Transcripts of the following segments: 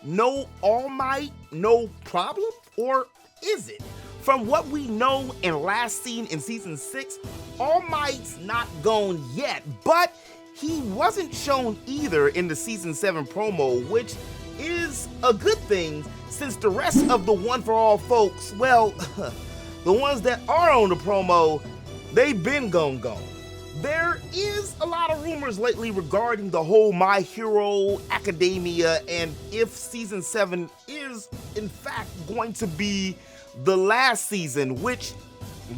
no All Might, no problem? Or is it? From what we know and last seen in season 6, All Might's not gone yet, but he wasn't shown either in the season 7 promo, which is a good thing since the rest of the One for All folks, well, the ones that are on the promo, they've been gone. There is a lot of rumors lately regarding the whole My Hero Academia and if season 7 is in fact going to be the last season, which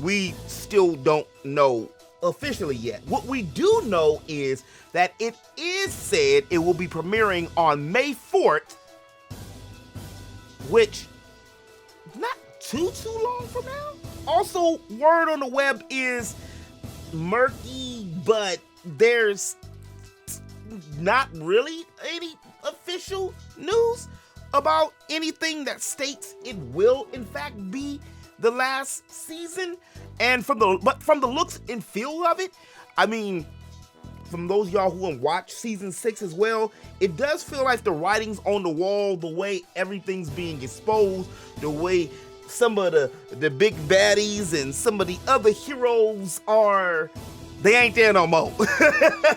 we still don't know officially yet. What we do know is that it is said it will be premiering on May 4th, which not too long from now. Also, word on the web is murky, but there's not really any official news about anything that states it will in fact be the last season. And from the looks and feel of it, I mean, from those of y'all who have watched season 6 as well, it does feel like the writing's on the wall, the way everything's being exposed, the way some of the big baddies and some of the other heroes are, they ain't there no more.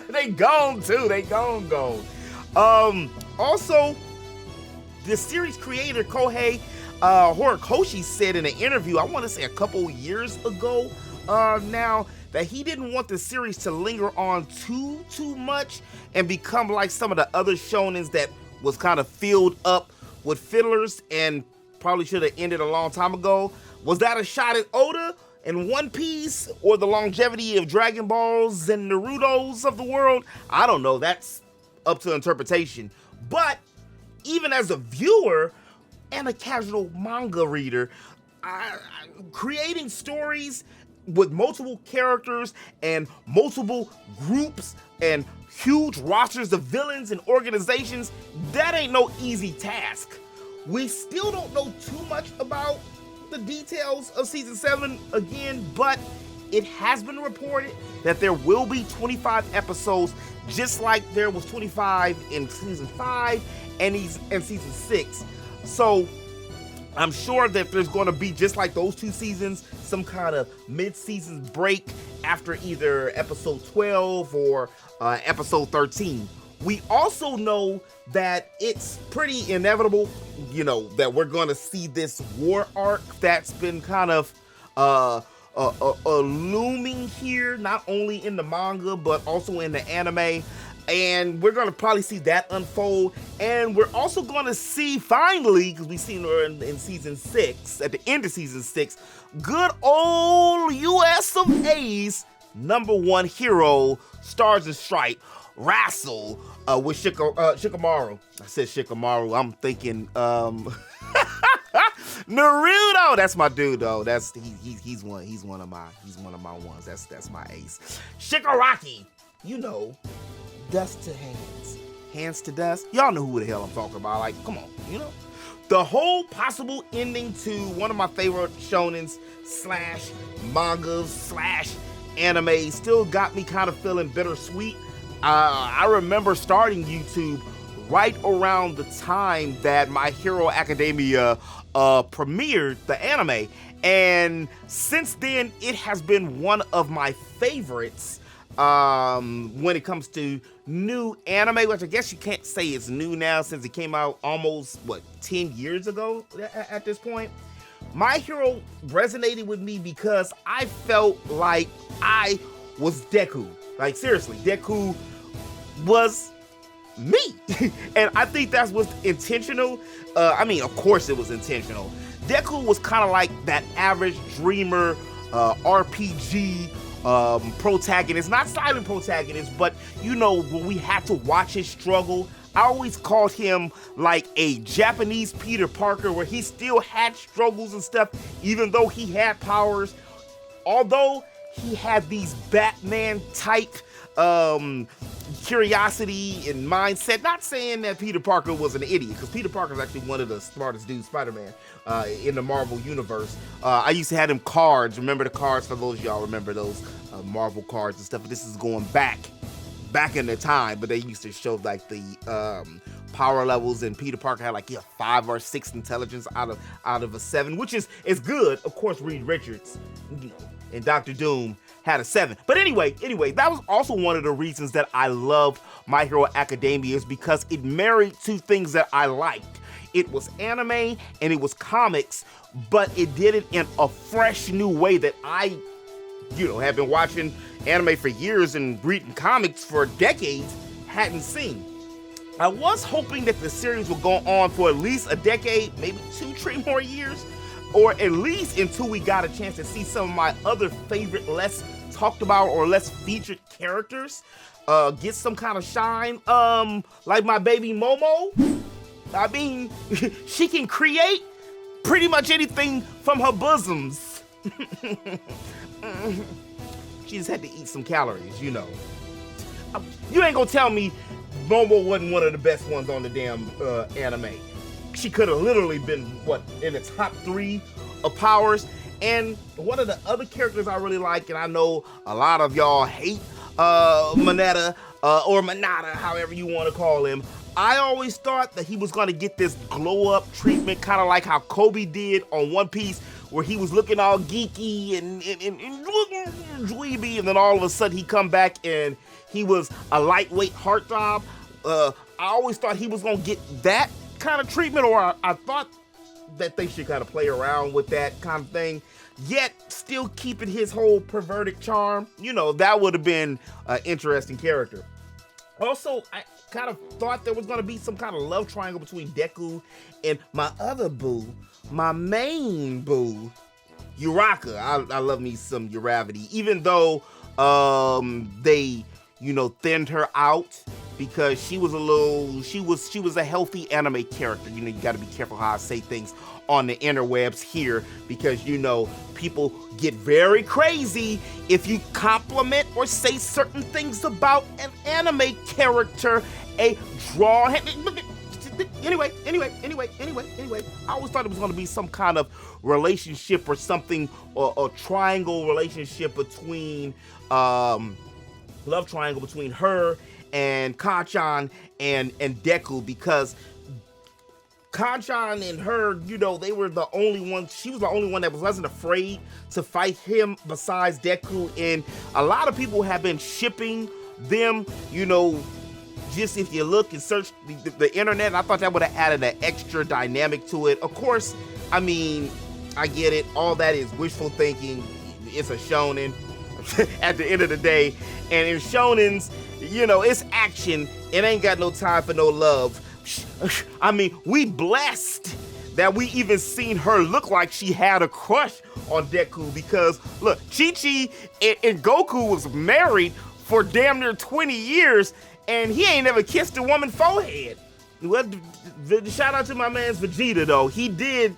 They gone too, they gone. Also, the series creator Kohei Horikoshi said in an interview, I want to say a couple years ago now, that he didn't want the series to linger on too much and become like some of the other shonens that was kind of filled up with fillers and probably should have ended a long time ago. Was that a shot at Oda and One Piece or the longevity of Dragon Balls and Naruto's of the world? I don't know, that's up to interpretation. But even as a viewer and a casual manga reader, creating stories with multiple characters and multiple groups and huge rosters of villains and organizations, that ain't no easy task. We still don't know too much about the details of season 7 again, but it has been reported that there will be 25 episodes, just like there was 25 in season 5 and season 6. So I'm sure that there's going to be, just like those two seasons, some kind of mid-season break after either episode 12 or episode 13. We also know that it's pretty inevitable, that we're going to see this war arc that's been kind of looming here, not only in the manga, but also in the anime. And we're going to probably see that unfold. And we're also going to see, finally, because we've seen her in season 6, at the end of season 6, good old US of A's #1 hero, Stars and Stripe, wrestle with Shikamaru. I said Shikamaru, I'm thinking Naruto. That's my dude though. He's one of my ones. That's my ace. Shigaraki, dust to hands to dust. Y'all know who the hell I'm talking about. Like, come on, the whole possible ending to one of my favorite shonens / mangas / anime still got me kind of feeling bittersweet. I remember starting YouTube right around the time that My Hero Academia premiered the anime, and since then it has been one of my favorites when it comes to new anime, which I guess you can't say it's new now since it came out almost 10 years ago at this point. My Hero resonated with me because I felt like I was Deku. Like, seriously, Deku was me. And I think that was intentional. Of course it was intentional. Deku was kind of like that average dreamer, RPG protagonist, not silent protagonist, but when we had to watch his struggle, I always called him like a Japanese Peter Parker, where he still had struggles and stuff, even though he had powers. Although he had these Batman type curiosity and mindset. Not saying that Peter Parker was an idiot, because Peter Parker is actually one of the smartest dudes, Spider-Man, in the Marvel universe. I used to have them cards. Remember the cards? For those of y'all remember those Marvel cards and stuff. But this is going back in the time, but they used to show like the power levels, and Peter Parker had like 5 or 6 intelligence out of a 7, which is good. Of course, Reed Richards and Dr. Doom had a 7. But anyway, that was also one of the reasons that I loved My Hero Academia, is because it married 2 things that I liked. It was anime and it was comics, but it did it in a fresh new way that I, have been watching anime for years and reading comics for decades, hadn't seen. I was hoping that the series would go on for at least a decade, maybe 2-3 more years, or at least until we got a chance to see some of my other favorite, less talked about or less featured characters get some kind of shine, like my baby Momo. I mean, she can create pretty much anything from her bosoms. She just had to eat some calories, You ain't gonna tell me Momo wasn't one of the best ones on the damn anime. She could have literally been, in the top 3 of powers. And one of the other characters I really like, and I know a lot of y'all hate Mineta, or Minata, however you want to call him. I always thought that he was going to get this glow-up treatment, kind of like how Kobe did on One Piece, where he was looking all geeky and dweeby, and then all of a sudden he come back and he was a lightweight heartthrob. I always thought he was going to get that kind of treatment, or I thought that they should kind of play around with that kind of thing, yet still keeping his whole perverted charm. That would have been an interesting character. Also, I kind of thought there was going to be some kind of love triangle between Deku and my other boo, my main boo, Uraka. I love me some Uravity, even though they, thinned her out because she was a healthy anime character. You got to be careful how I say things on the interwebs here, because people get very crazy if you compliment or say certain things about an anime character, a draw. Anyway, I always thought it was going to be some kind of relationship or something, or a triangle relationship between, love triangle between her and Kanchan and Deku, because Kanchan and her, they were the only ones. She was the only one that wasn't afraid to fight him besides Deku. And a lot of people have been shipping them, just if you look and search the internet. And I thought that would have added an extra dynamic to it. Of course, I mean, I get it. All that is wishful thinking. It's a shonen at the end of the day. And in shonens, it's action. It ain't got no time for no love. I mean, we blessed that we even seen her look like she had a crush on Deku, because look, Chi-Chi and Goku was married for damn near 20 years and he ain't never kissed a woman's forehead. Well, shout out to my man's Vegeta though. He did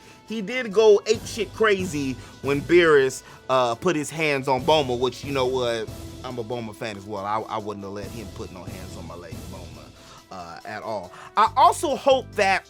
go apeshit crazy when Beerus put his hands on Bulma, which, what, I'm a Bulma fan as well. I wouldn't have let him put no hands on my lady Bulma at all. I also hope that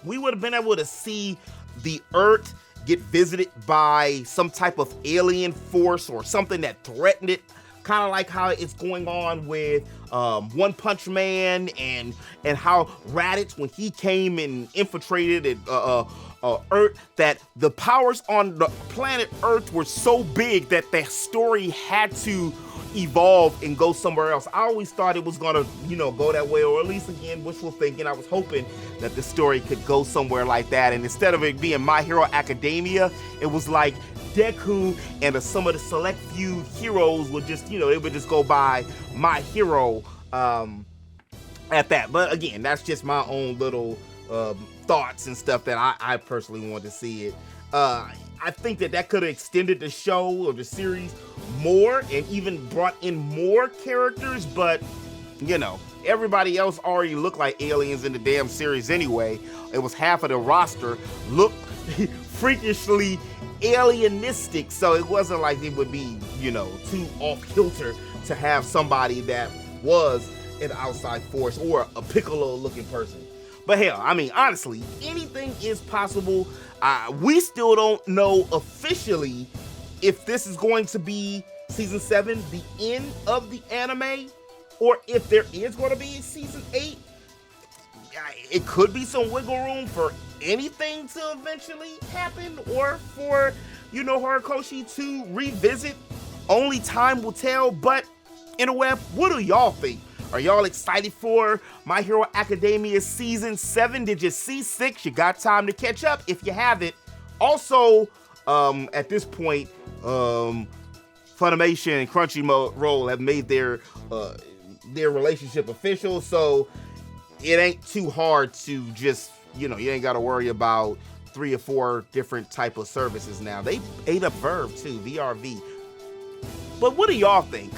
we would have been able to see the Earth get visited by some type of alien force or something that threatened it, kind of like how it's going on with One Punch Man and how Raditz, when he came and infiltrated Earth, that the powers on the planet Earth were so big that the story had to evolve and go somewhere else. I always thought it was gonna, go that way, or at least, again, wishful thinking. I was hoping that the story could go somewhere like that, and instead of it being My Hero Academia, it was like Deku and some of the select few heroes would just, they would just go by My Hero at that. But again, that's just my own little thoughts and stuff that I personally want to see it. I think that could have extended the show or the series more and even brought in more characters, but everybody else already looked like aliens in the damn series anyway. It was half of the roster looked freakishly alienistic, so it wasn't like it would be, too off kilter to have somebody that was an outside force or a Piccolo looking person. But hell, I mean, honestly, anything is possible. We still don't know officially if this is going to be season 7, the end of the anime, or if there is going to be season 8. it could be some wiggle room for anything to eventually happen, or for, you know, Horikoshi to revisit. Only time will tell. But interweb, what do y'all think? Are y'all excited for My Hero Academia Season 7? Did you see 6? You got time to catch up if you haven't. Also, at this point, Funimation and Crunchyroll have made their relationship official, so it ain't too hard to just, you know, you ain't got to worry about 3 or 4 different type of services now. They ate up Verve too, VRV. But what do y'all think?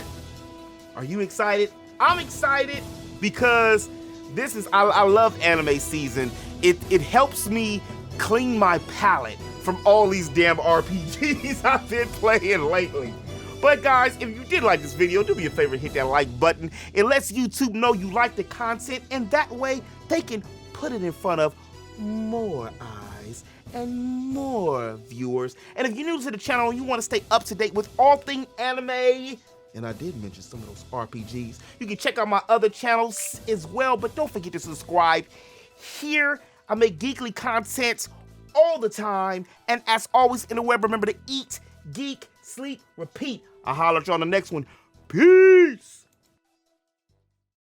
Are you excited? I'm excited because this is, I love anime season. It helps me clean my palate from all these damn RPGs I've been playing lately. But guys, if you did like this video, do me a favor, hit that like button. It lets YouTube know you like the content, and that way they can put it in front of more eyes and more viewers. And if you're new to the channel and you want to stay up to date with all things anime, and I did mention some of those RPGs, you can check out my other channels as well, but don't forget to subscribe. Here, I make geekly content all the time, and as always in the web, remember to eat, geek, sleep, repeat. I'll holler at you on the next one. Peace!